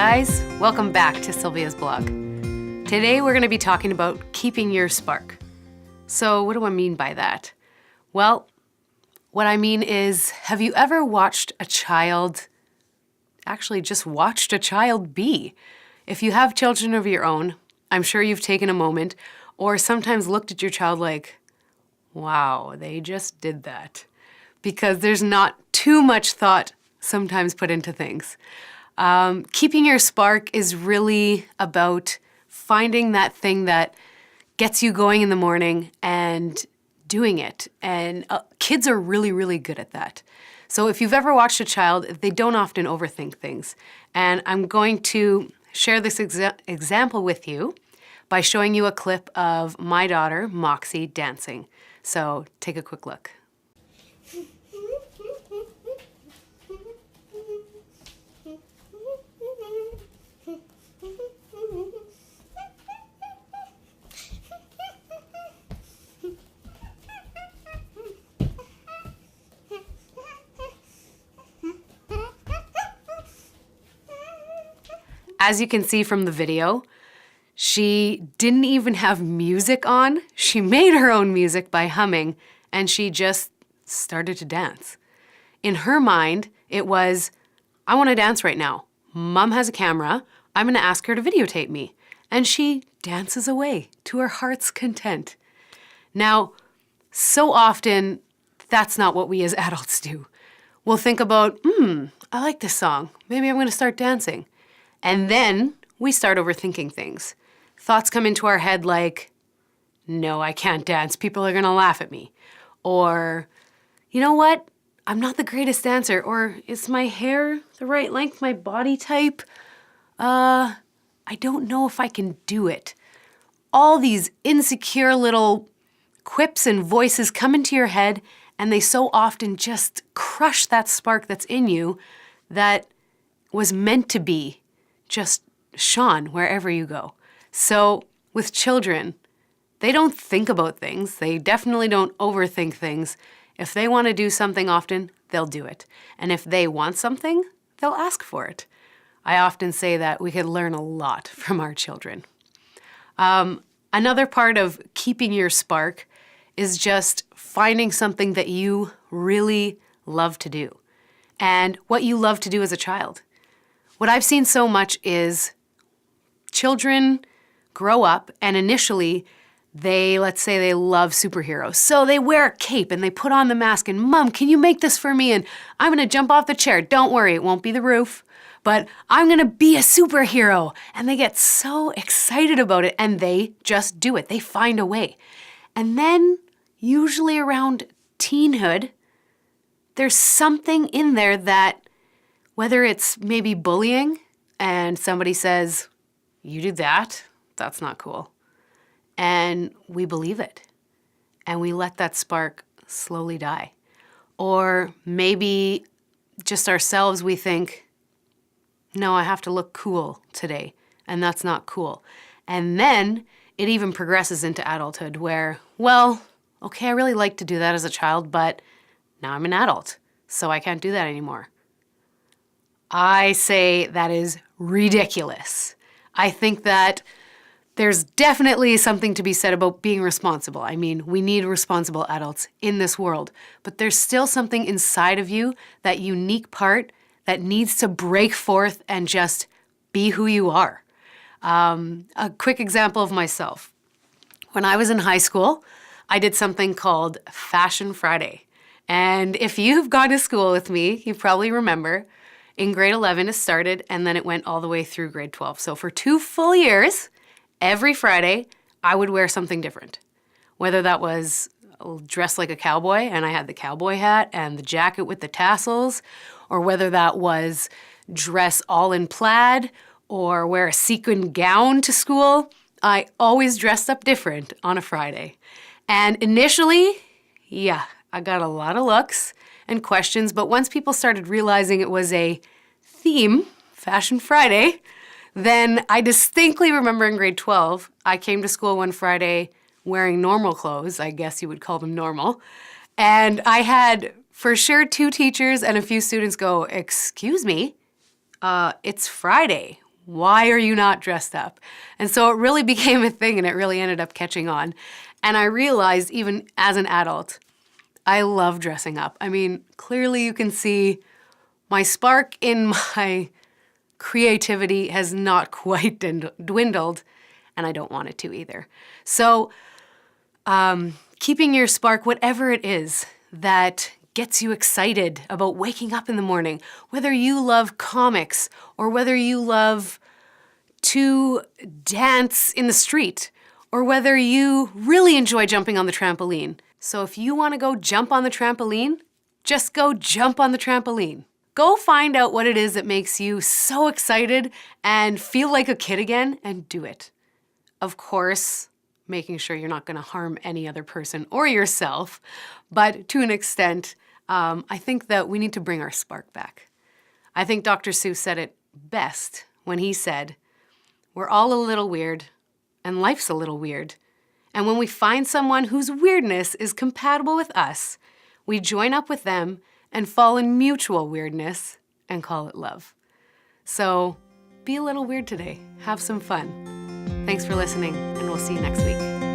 guys, welcome back to Sylvia's blog. Today we're going to be talking about keeping your spark. So what do I mean by that? Well, what I mean is, have you ever watched a child, actually just watched a child be? If you have children of your own, I'm sure you've taken a moment or sometimes looked at your child like, wow, they just did that. Because there's not too much thought sometimes put into things. Keeping your spark is really about finding that thing that gets you going in the morning and doing it. And kids are really, really good at that. So if you've ever watched a child, they don't often overthink things. And I'm going to share this example with you by showing you a clip of my daughter, Moxie, dancing. So take a quick look. As you can see from the video, she didn't even have music on. She made her own music by humming, and she just started to dance. In her mind, it was, I want to dance right now. Mom has a camera. I'm going to ask her to videotape me. And she dances away to her heart's content. Now, so often, that's not what we as adults do. We'll think about, I like this song. Maybe I'm going to start dancing. And then we start overthinking things. Thoughts come into our head like, no, I can't dance. People are going to laugh at me. Or, you know what? I'm not the greatest dancer. Or, is my hair the right length, my body type? I don't know if I can do it. All these insecure little quips and voices come into your head, and they so often just crush that spark that's in you that was meant to be just shone wherever you go. So with children, they don't think about things. They definitely don't overthink things. If they want to do something often, they'll do it. And if they want something, they'll ask for it. I often say that we could learn a lot from our children. Another part of keeping your spark is just finding something that you really love to do and what you love to do as a child. What I've seen so much is children grow up and initially let's say they love superheroes. So they wear a cape and they put on the mask and, Mom, can you make this for me? And I'm gonna jump off the chair. Don't worry, it won't be the roof, but I'm gonna be a superhero. And they get so excited about it and they just do it. They find a way. And then usually around teenhood, there's something in there that whether it's maybe bullying and somebody says, you did that, that's not cool. And we believe it. And we let that spark slowly die. Or maybe just ourselves, we think, no, I have to look cool today. And that's not cool. And then it even progresses into adulthood where, well, okay, I really liked to do that as a child, but now I'm an adult, so I can't do that anymore. I say that is ridiculous. I think that there's definitely something to be said about being responsible. I mean, we need responsible adults in this world, but there's still something inside of you, that unique part that needs to break forth and just be who you are. A quick example of myself. When I was in high school, I did something called Fashion Friday. And if you've gone to school with me, you probably remember, in grade 11 it started and then it went all the way through grade 12. So for 2 full years, every Friday, I would wear something different. Whether that was dressed like a cowboy and I had the cowboy hat and the jacket with the tassels, or whether that was dress all in plaid or wear a sequin gown to school, I always dressed up different on a Friday. And initially, yeah, I got a lot of looks and questions, but once people started realizing it was a theme, Fashion Friday, then I distinctly remember in grade 12, I came to school one Friday wearing normal clothes, I guess you would call them normal, and I had for sure 2 teachers and a few students go, "Excuse me, it's Friday. Why are you not dressed up? And so it really became a thing, and it really ended up catching on. And I realized, even as an adult, I love dressing up. I mean, clearly you can see my spark in my creativity has not quite dwindled, and I don't want it to either. So keeping your spark, whatever it is that gets you excited about waking up in the morning, whether you love comics or whether you love to dance in the street, or whether you really enjoy jumping on the trampoline. So if you want to go jump on the trampoline, just go jump on the trampoline. Go find out what it is that makes you so excited and feel like a kid again, and do it. Of course, making sure you're not going to harm any other person or yourself, but to an extent, I think that we need to bring our spark back. I think Dr. Seuss said it best when he said, "We're all a little weird, and life's a little weird. And when we find someone whose weirdness is compatible with us, we join up with them and fall in mutual weirdness and call it love." So be a little weird today. Have some fun. Thanks for listening, and we'll see you next week.